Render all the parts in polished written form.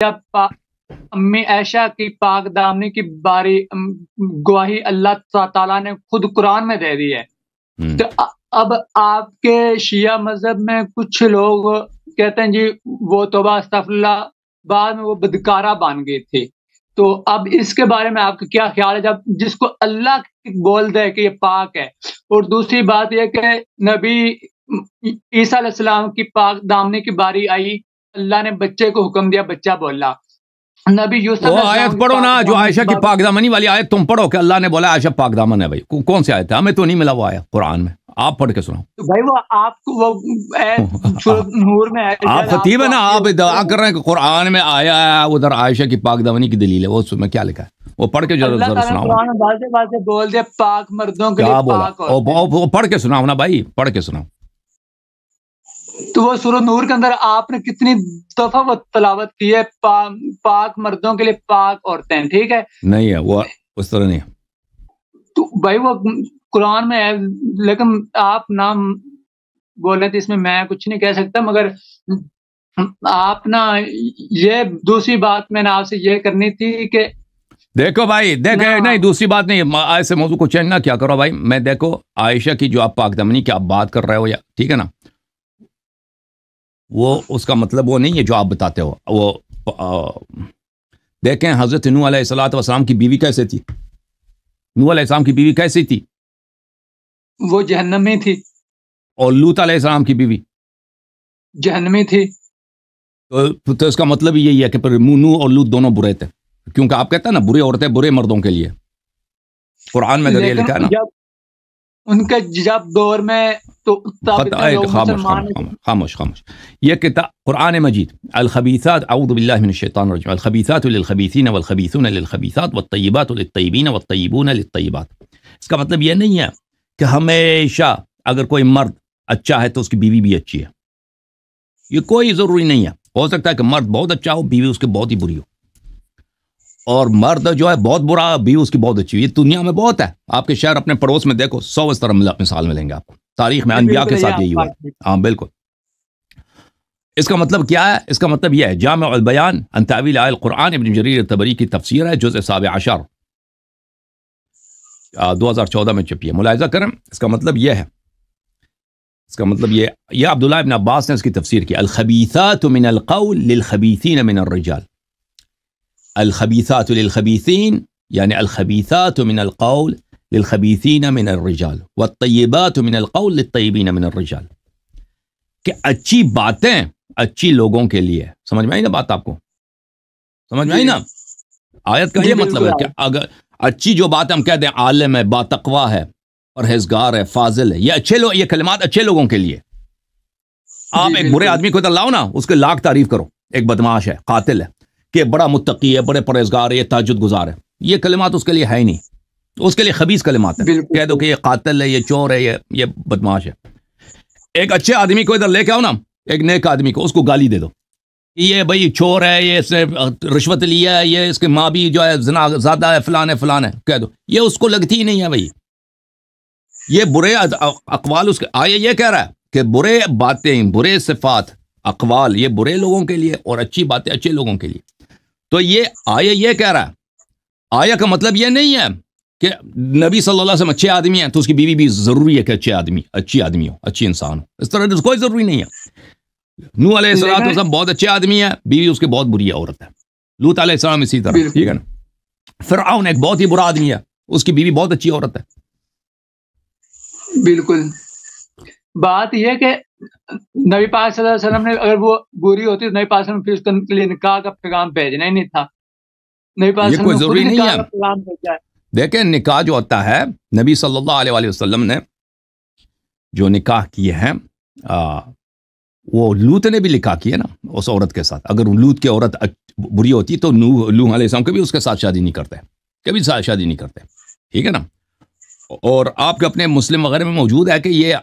جب امی عائشہ کی پاک دامنی کی باری گواہی اللہ تعالیٰ نے خود قرآن میں دے دی ہے، تو اب آپ کے شیعہ مذہب میں کچھ لوگ کہتے ہیں جی وہ توبہ استغفر اللہ، بعد میں وہ بدکارہ بن گئی تھی، تو اب اس کے بارے میں آپ کا کیا خیال ہے جب جس کو اللہ بول دے کہ یہ پاک ہے؟ اور دوسری بات یہ کہ نبی عیسیٰ علیہ السلام کی پاک دامنی کی باری آئی، اللہ نے بچے کو حکم دیا بچہ بولا، نبی یوسف وہ آیت پڑھو نا جو عائشہ کی پاک دامنی والی آیت تم پڑھو کہ اللہ نے بولا عائشہ پاک دامن ہے. بھائی کون سی آیت ہے؟ ہمیں تو نہیں ملا وہ آیت قرآن میں، آپ پڑھ کے سناؤ. بھائی وہ آپ کو وہ سورۃ نور میں ہے، آپ خطیب ہے نا، آپ ادعا کر رہے ہیں کہ قرآن میں آیا ہے ادھر عائشہ کی پاک دامنی کی دلیل ہے، وہ اس میں کیا لکھا ہے؟ وہ پڑھ کے اللہ ذرا تعالیٰ سناؤ. قرآن میں واضح بول دیا پاک مردوں کے لیے کیا بولا؟ پاک عورتیں. وہ پڑھ کے سناؤ نا بھائی، پڑھ کے سناؤ. تو وہ سورۃ نور کے اندر آپ نے کتنی دفعہ وہ تلاوت کی ہے، پاک مردوں کے لیے پاک عورتیں، ٹھیک ہے؟ نہیں ہے وہ اس طرح نہیں ہے. تو بھائی وہ قرآن میں ہے، لیکن آپ نام بولے تھے اس میں میں کچھ نہیں کہہ سکتا، مگر آپ نا یہ دوسری بات میں نے آپ سے یہ کرنی تھی کہ دیکھو بھائی دیکھو، نہیں دوسری بات نہیں، ایسے موضوع کو چینج نہ کیا کرو بھائی. میں دیکھو عائشہ کی جو آپ پاک دامنی کی آپ بات کر رہے ہو، یا ٹھیک ہے نا، وہ اس کا مطلب وہ نہیں ہے جو آپ بتاتے ہو. وہ دیکھیں حضرت نوح علیہ السلام کی بیوی کیسے تھی؟ نوح علیہ السلام کی بیوی کیسی تھی؟ وہ جہنمی تھی. اور لوط علیہ السلام کی بیوی جہنمی تھی. تو اس کا مطلب یہی ہے کہ پھر نوح اور لوط دونوں برے تھے، کیونکہ آپ کہتے ہیں نا برے عورتیں برے مردوں کے لیے، قرآن میں اگر یہ لکھا ہے نا. ان کے جب دور میں تو خاموش یہ کتاب قرآن مجید، الخبیثات اعوذ باللہ من الشیطان الرجیم، الخبیثات للخبیثین والخبیثون للخبیثات والطیبات للطیبین والطیبون للطیبات. اس کا مطلب یہ نہیں ہے کہ ہمیشہ اگر کوئی مرد اچھا ہے تو اس کی بیوی بھی اچھی ہے، یہ کوئی ضروری نہیں ہے. ہو سکتا ہے کہ مرد بہت اچھا ہو، بیوی اس کے بہت ہی بری ہو، اور مرد جو ہے بہت برا، بیوی اس کی بہت اچھی. یہ دنیا میں بہت ہے، آپ کے شہر اپنے پڑوس میں دیکھو 100 اس طرح مثال ملیں گے آپ کو، تاریخ میں انبیاء کے ساتھ یہی ہوا ہے. ہاں بالکل. اس کا مطلب کیا ہے؟ اس کا مطلب یہ ہے، جامع البیان عن تاویل آیات القرآن ابن جریر الطبری کی تفسیر ہے، جزء 17 2014 میں چھپی ہے، ملاحظہ کریں. اس کا مطلب یہ ہے، اس کا مطلب یہ عبداللہ ابن عباس نے اس کی تفسیر کی، الخبیثات من القول للخبیثین من الرجال. الخبیثات للخبیثین یعنی الخبیثات من القول للخبیثین من الرجال والطیبات من القول للطیبین من الرجال. کہ اچھی باتیں اچھی لوگوں کے لیے. سمجھ میں آئی نا بات؟ آپ کو سمجھ میں آئی نا؟ آیت کا یہ مطلب ہے کہ اگر اچھی جو بات ہم کہہ دیں عالم ہے، باتقوا ہے، پرہیزگار ہے، فاضل ہے، یہ اچھے لوگ، یہ کلمات اچھے لوگوں کے لیے. آپ ایک برے آدمی کو ادھر لاؤ نا، اس کے لاکھ تعریف کرو، ایک بدماش ہے، قاتل ہے، کہ بڑا متقی ہے، بڑے پرہیزگار ہے، یہ تہجد گزار ہے، یہ کلمات اس کے لیے ہے ہی نہیں، اس کے لیے خبیث کلمات ہیں. کہہ دو کہ یہ قاتل ہے، یہ چور ہے، یہ بدماش ہے. ایک اچھے آدمی کو ادھر لے کے آؤ نا، ایک نیک آدمی کو، اس کو گالی دے دو، یہ بھائی چور ہے، یہ اس نے رشوت لیا ہے، یہ اس کی ماں بھی جو ہے زنا زیادہ ہے، فلان ہے فلان ہے، کہہ دو. یہ اس کو لگتی ہی نہیں ہے بھائی. یہ برے اقوال اس کے آیا یہ کہہ رہا ہے کہ برے باتیں، برے صفات، اقوال یہ برے لوگوں کے لیے اور اچھی باتیں اچھے لوگوں کے لیے. تو یہ آیا یہ کہہ رہا ہے. آیا کا مطلب یہ نہیں ہے کہ نبی صلی اللہ علیہ وسلم اچھے آدمی ہیں تو اس کی بیوی بھی ضروری ہے کہ اچھی آدمی ہو، اچھی انسان ہو. اس طرح کوئی ضروری نہیں ہے. نوح علیہ السلام بہت اچھے آدمی ہے، بیوی اس کے بہت بری عورت ہے. لوط علیہ السلام اسی طرح، ٹھیک ہے نا. فرعون ایک بہت ہی برا آدمی ہے، اس کی بیوی بہت اچھی عورت ہے. بالکل. بات یہ کہ نبی پاک صلی اللہ علیہ وسلم نے اگر وہ بری ہوتی تو نبی پاک صلی اللہ علیہ وسلم پھر اس کے لیے نکاح کا پیغام بھیجنا ہی نہیں تھا. نبی پاک یہ کوئی ضروری نہیں ہے. پیغام بھیجا ہے. دیکھیں نکاح جو ہوتا ہے، نبی صلی اللہ علیہ وسلم نے جو نکاح کیے ہیں، وہ لوط نے بھی نکاح کیا نا اس عورت کے ساتھ. اگر لوط کی عورت بری ہوتی تو نوح علیہ السلام کبھی اس کے ساتھ شادی نہیں کرتے، کبھی شادی نہیں کرتے، ٹھیک ہے نا. اور آپ کے اپنے مسلم وغیرہ میں موجود ہے کہ یہ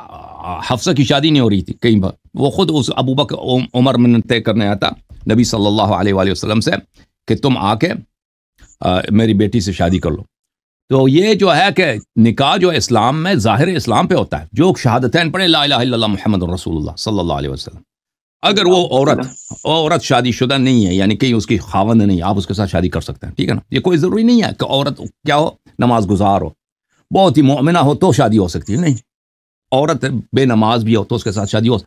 حفصہ کی شادی نہیں ہو رہی تھی کئی بار. وہ خود اس ابو بکر عمر منتیں کرنے آتا نبی صلی اللہ علیہ وسلم سے کہ تم آ کے میری بیٹی سے شادی کر لو. تو یہ جو ہے کہ نکاح جو اسلام میں ظاہر اسلام پہ ہوتا ہے، جو شہادتین پڑھے لا الہ الا اللہ محمد الرسول اللہ صلی اللہ علیہ وسلم. اگر وہ عورت شادی شدہ نہیں ہے، یعنی کہ اس کی خاوند نہیں، آپ اس کے ساتھ شادی کر سکتے ہیں، ٹھیک ہے نا. یہ کوئی ضروری نہیں ہے کہ عورت کیا ہو، نماز گزار ہو، بہت ہی مومنہ ہو تو شادی ہو سکتی ہے. نہیں، عورت بے نماز بھی ہو تو اس کے ساتھ شادی ہو.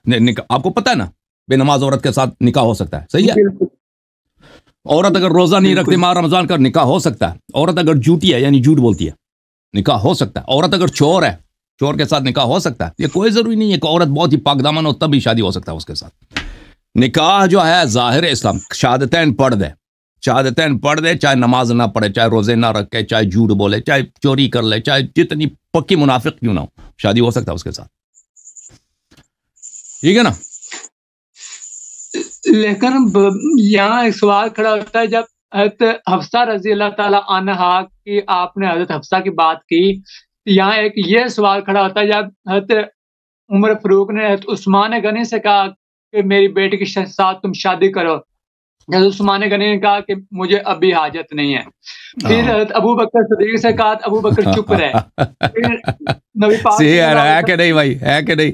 آپ کو پتہ ہے نا، بے نماز عورت کے ساتھ نکاح ہو سکتا ہے. صحیح ہے. عورت اگر روزہ نہیں رکھتی ماہ رمضان کا، نکاح ہو سکتا ہے. عورت اگر جھوٹی ہے یعنی جھوٹ بولتی ہے، نکاح ہو سکتا ہے. عورت اگر چور ہے، چور کے ساتھ نکاح ہو سکتا ہے. یہ کوئی ضروری نہیں ہے کہ عورت بہت ہی پاک دامن ہو تب بھی شادی ہو سکتا ہے اس کے ساتھ. نکاح جو ہے ظاہر اسلام، شہادتین پڑھ دے، شہادتین پڑھ دے، چاہے نماز نہ پڑھے، چاہے روزے نہ رکھے، چاہے جھوٹ بولے، چاہے چوری کر لے، چاہے جتنی پکی منافق کیوں نہ ہو، شادی ہو سکتا ہے اس کے ساتھ. ٹھیک ہے نا. لیکن یہاں ایک سوال کھڑا ہوتا ہے، جب حضرت حفصہ رضی اللہ تعالی عنہا کی آپ نے حضرت حفصہ کی بات کی، یہاں ایک یہ سوال کھڑا ہوتا ہے، جب حضرت عمر فاروق نے حضرت عثمان غنی سے کہا کہ میری بیٹی کے ساتھ تم شادی کرو، حضرت عثمان غنی نے کہا کہ مجھے ابھی حاجت نہیں ہے. پھر حضرت ابو بکر صدیق سے کہا، ابو بکر چپ رہے. پھر نبی پاک ہے کہ نہیں بھائی، ہے کہ نہیں.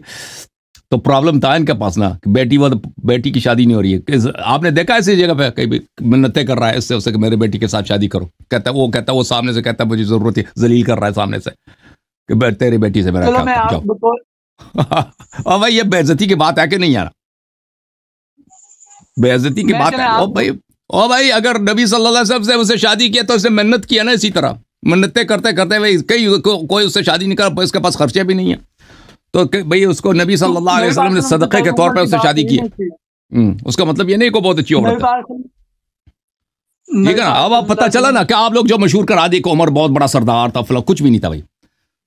تو پرابلم تھا ان کے پاس نا، بیٹی کی شادی نہیں ہو رہی ہے. آپ نے دیکھا ایسی جگہ پہ کہیں بھی منتیں کر رہا ہے اس سے اسے کہ میرے بیٹی کے ساتھ شادی کرو، کہتا ہے وہ سامنے سے کہتا ہے مجھے ضرورت ہے، ذلیل کر رہا ہے سامنے سے کہ تیری بیٹی سے میرا کیا جاؤ. اور بھائی یہ بے عزتی کی بات ہے کہ نہیں یار، بے عزتی کی بات ہے. او بھائی اگر نبی صلی اللہ علیہ وسلم سے اسے شادی کیا تو اسے محنت کیا نا، اسی طرح منتیں کرتے کرتے کوئی اس سے شادی نہیں کر، اس کے پاس خرچے بھی نہیں ہیں، تو بھئی اس کو نبی صلی اللہ علیہ وسلم نے صدقے کے طور پہ اس سے شادی کی. اس کا مطلب یہ نہیں کہ بہت اچھی عورت ہے. ٹھیک ہے نا. اب آپ پتہ چلا نا کہ آپ لوگ جو مشہور کرا دی کہ عمر بہت بڑا سردار تھا، فلاں، کچھ بھی نہیں تھا بھائی.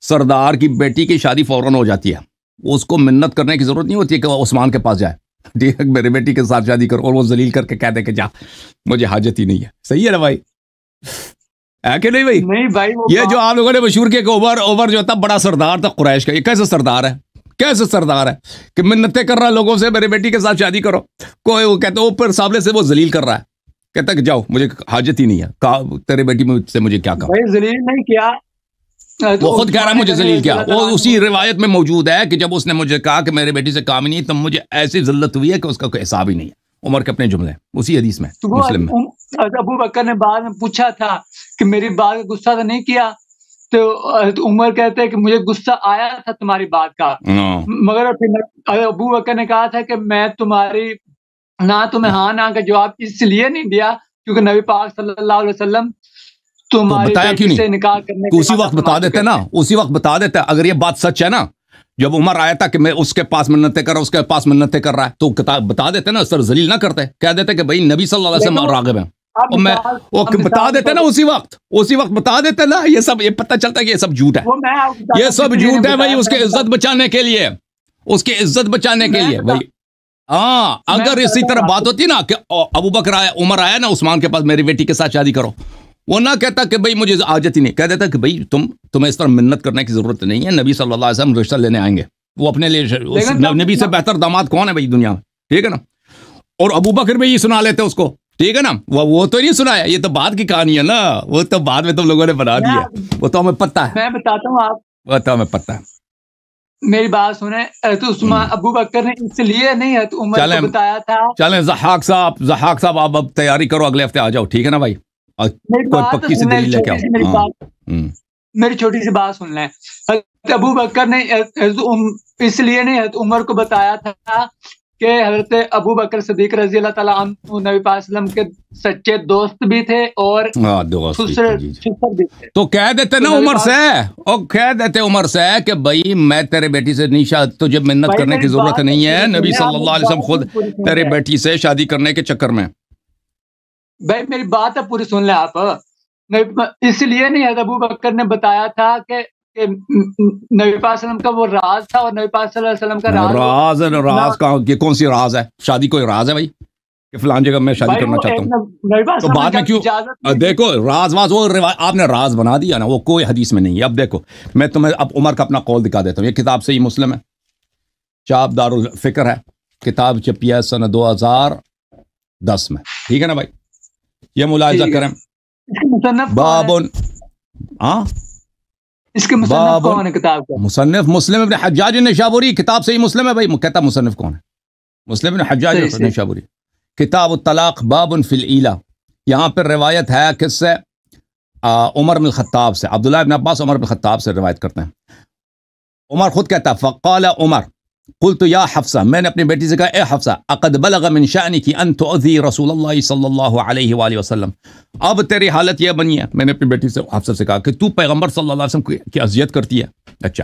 سردار کی بیٹی کی شادی فوراً ہو جاتی ہے، اس کو منت کرنے کی ضرورت نہیں ہوتی ہے کہ وہ عثمان کے پاس جائے، ٹھیک ہے، میرے بیٹی کے ساتھ شادی کرو، اور وہ ذلیل کر کے کہہ دے کہ جا مجھے حاجت ہی نہیں ہے. صحیح ہے نا بھائی، ہے کہ نہیں بھائی؟ نہیں بھائی، یہ جو آپ لوگوں نے مشہور کیا کہ عمر جو تھا بڑا سردار تھا قریش کا، یہ کیسے سردار ہے، کیسے سردار ہے کہ منتیں کر رہا ہے لوگوں سے میرے بیٹی کے ساتھ شادی کرو. کوئی وہ کہتا ہے اوپر سامنے سے وہ ذلیل کر رہا ہے، کہتا ہے کہ جاؤ مجھے حاجت ہی نہیں ہے، تیرے بیٹی سے مجھے کیا کہا. بھائی ذلیل نہیں کیا، وہ خود کہہ رہا ہے مجھے ذلیل کیا. وہ اسی روایت میں موجود ہے کہ جب اس نے مجھے کہا کہ میرے بیٹی سے کام ہی نہیں، تب مجھے ایسی ذلت ہوئی ہے کہ اس کا کوئی حساب ہی نہیں ہے. عمر کے اپنے جملے اسی حدیث میں مسلم میں. ابو بکر نے بعد میں پوچھا تھا کہ میری بات کا غصہ تو نہیں کیا، تو عمر کہتے ہیں کہ مجھے غصہ آیا تھا تمہاری بات کا، مگر ابو بکر نے کہا تھا کہ میں تمہاری نہ تمہیں ہاں نہ کا جواب اس لیے نہیں دیا کیونکہ نبی پاک صلی اللہ علیہ وسلم تمہاری بیٹی سے نکاح کرنے کے اسی وقت بتا دیتے نا، اسی وقت بتا دیتے. اگر یہ بات سچ ہے نا، جب عمر آیا تھا کہ میں اس کے پاس منتیں کر رہا ہوں، اس کے پاس منتیں کر رہا ہے، تو بتا دیتے نا، سر ذلیل نہ کرتے، کہہ دیتے کہ بھائی نبی صلی اللہ علیہ وسلم راغب ہیں، اور میں بتا دیتے نا اسی وقت بتا دیتے نا. یہ پتہ چلتا ہے کہ یہ سب جھوٹ ہے، یہ سب جھوٹ ہے بھائی، اس کی عزت بچانے کے لیے، اس کی عزت بچانے کے لیے بھائی. ہاں اگر اسی طرح بات ہوتی نا کہ ابو بکر آیا، عمر آیا نا عثمان کے پاس میری بیٹی کے ساتھ شادی کرو، وہ نہ کہتا کہ بھئی مجھے حاجت ہی نہیں، کہہ دیتا کہ بھئی تمہیں اس طرح منت کرنے کی ضرورت نہیں ہے، نبی صلی اللہ علیہ وسلم رشتہ لینے آئیں گے. وہ اپنے لیے نبی سے بہتر داماد کون ہے بھئی دنیا میں، ٹھیک ہے نا. اور ابو بکر بھی یہ سنا لیتے اس کو، ٹھیک ہے نا. وہ تو نہیں سنایا، یہ تو بعد کی کہانی ہے نا، وہ تو بعد میں تم لوگوں نے بنا دی ہے، وہ تو ہمیں پتہ ہے. میں بتاتا ہوں آپ، وہ تو ہمیں پتہ ہے. میری بات سنیں، عثمان ابو بکر نے اس لیے نہیں ہے تو عمر کو بتایا تھا. چلیں ضحاک صاحب آپ اب تیاری کرو، اگلے ہفتے آ جاؤ، ٹھیک ہے نا بھائی. کوئی پکی سی دلیل لے کے آؤ. میری چھوٹی سی بات سن لیں. ابو بکر نے اس لیے نہیں حضرت عمر کو بتایا تھا کہ حضرت ابو بکر صدیق رضی اللہ تعالیٰ عنہ نبی پاک صلی اللہ علیہ وسلم کے سچے دوست بھی تھے اور بھی تھے. تو کہہ دیتے نا عمر سے، اور کہہ دیتے عمر سے کہ بھائی میں تیرے بیٹی سے نہیں، تجھے منت کرنے کی ضرورت نہیں ہے، نبی صلی اللہ علیہ وسلم خود تیرے بیٹی سے شادی کرنے کے چکر میں. بھائی میری بات ہے پوری سن لیں آپ. اس لیے نہیں حضرت ابو بکر نے بتایا تھا کہ نبی پاک صلی اللہ علیہ وسلم کا وہ راز تھا، اور نبی پاک صلی اللہ علیہ وسلم کا راز کہاں، یہ کون سی راز ہے؟ شادی کوئی راز ہے بھائی کہ فلان جگہ میں شادی کرنا چاہتا ہوں، تو بعد میں کیوں؟ دیکھو راز وہ آپ نے راز بنا دیا نا، وہ کوئی حدیث میں نہیں ہے. اب دیکھو میں تمہیں اب عمر کا اپنا قول دکھا دیتا ہوں. یہ کتاب صحیح مسلم ہے، چاپ دار الفکر ہے، کتاب چھپی ہے سن 2010 میں، ٹھیک ہے نا بھائی. یہ ملاحظہ کریں. بابن اس کے مصنف کون ہے کتاب کا؟ مصنف مسلم ابن حجاج النشابوری، کتاب صحیح مسلم ہے بھائی. کہتا مصنف کون ہے؟ مسلم بن حجاج نیشابوری، کتاب الطلاق باب فی العیلہ. یہاں پر روایت ہے کس سے؟ عمر بن الخطاب سے. عبداللہ بن عباس عمر بن الخطاب سے روایت کرتے ہیں. عمر خود کہتا ہے فقال عمر قلت یا حفصہ، میں نے اپنی بیٹی سے کہا اے حفصہ اقد بلغ من شأنک ان تؤذی رسول اللہ صلی اللہ علیہ وآلہ وسلم، اب تیری حالت یہ بنی ہے. میں نے اپنی بیٹی سے حفصہ سے کہا کہ تو پیغمبر صلی اللہ علیہ وسلم کی اذیت کرتی ہے. اچھا،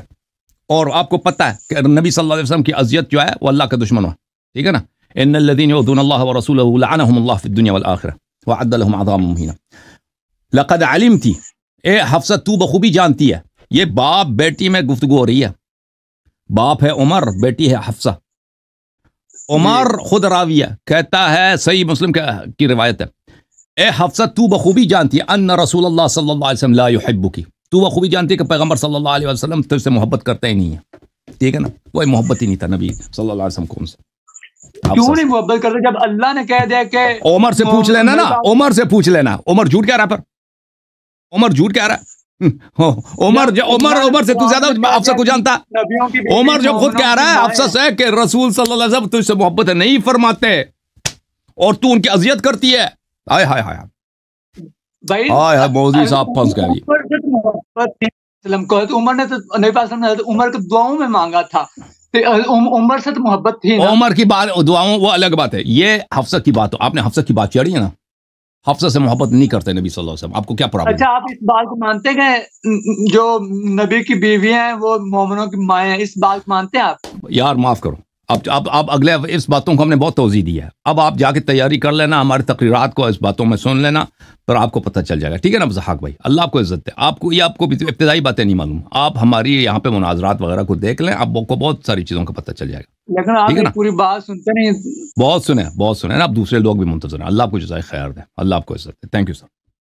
اور آپ کو پتہ ہے کہ نبی صلی اللہ علیہ وسلم کی اذیت جو ہے وہ اللہ کا دشمن ہے، ٹھیک ہے نا. ان الذین یؤذون اللہ ورسولہ لعنهم اللہ فی الدنیا والآخرہ وأعد لهم عذابا مہینا. لقد علمتی، اے حفصہ تو بخوبی جانتی ہے. یہ باپ بیٹی میں گفتگو ہو رہی ہے. باپ ہے عمر، بیٹی ہے حفصہ. عمر خود راوی ہے، کہتا ہے صحیح مسلم کی روایت ہے، اے حفصہ تو بخوبی جانتی ہے ان رسول اللہ صلی اللہ علیہ وسلم لا يحبک، تو بخوبی جانتی ہے کہ پیغمبر صلی اللہ علیہ وسلم تجھ سے محبت کرتا ہی نہیں ہے. ٹھیک ہے نا، کوئی محبت ہی نہیں تھا نبی صلی اللہ علیہ وسلم کو ان سے. کیوں نہیں محبت کرتے جب اللہ نے کہہ دیا کہ عمر سے پوچھ لینا نا، عمر سے پوچھ لینا. عمر جھوٹ کہہ رہا ہے، پر عمر جھوٹ کہہ رہا ہے. عمر سے تو زیادہ حفصہ کو جانتا. عمر جب خود کہہ رہا ہے حفصہ سے کہ رسول صلی اللہ علیہ وسلم تجھ سے محبت نہیں فرماتے اور تو ان کی اذیت کرتی ہے. ہائے ہائے ہائے بھائی، ہائے ہائے مولوی صاحب پھنس گئے. عمر نے تو نبی پاک صلی اللہ علیہ وسلم عمر کو دعاؤں میں مانگا تھا، عمر سے تو محبت تھی نا. عمر کی بات دعاؤں وہ الگ بات ہے، یہ حفصہ کی بات. آپ نے حفصہ کی بات چڑھی ہے نا، حفصہ سے محبت نہیں کرتے نبی صلی اللہ علیہ وسلم. آپ کو کیا پرابلم؟ اچھا، آپ اس بات کو مانتے ہیں کہ جو نبی کی بیویاں ہیں وہ مومنوں کی مائیں ہیں، اس بات کو مانتے ہیں آپ؟ یار معاف کرو، اب اگلے اس باتوں کو ہم نے بہت توضیح دی ہے. اب آپ جا کے تیاری کر لینا، ہماری تقریرات کو اس باتوں میں سن لینا، پھر آپ کو پتہ چل جائے گا. ٹھیک ہے نا ضحاک بھائی، اللہ آپ کو عزت ہے. آپ کو بھی ابتدائی باتیں نہیں معلوم، آپ ہماری یہاں پہ مناظرات وغیرہ کو دیکھ لیں، آپ کو بہت ساری چیزوں کا پتہ چل جائے گا. لیکن آپ پوری بات سنتے نہیں. بہت سنے نا، اب دوسرے لوگ بھی منتظر ہیں. اللہ آپ کو جزائے خیر دے، اللہ آپ کو عزت دے. Thank you sir.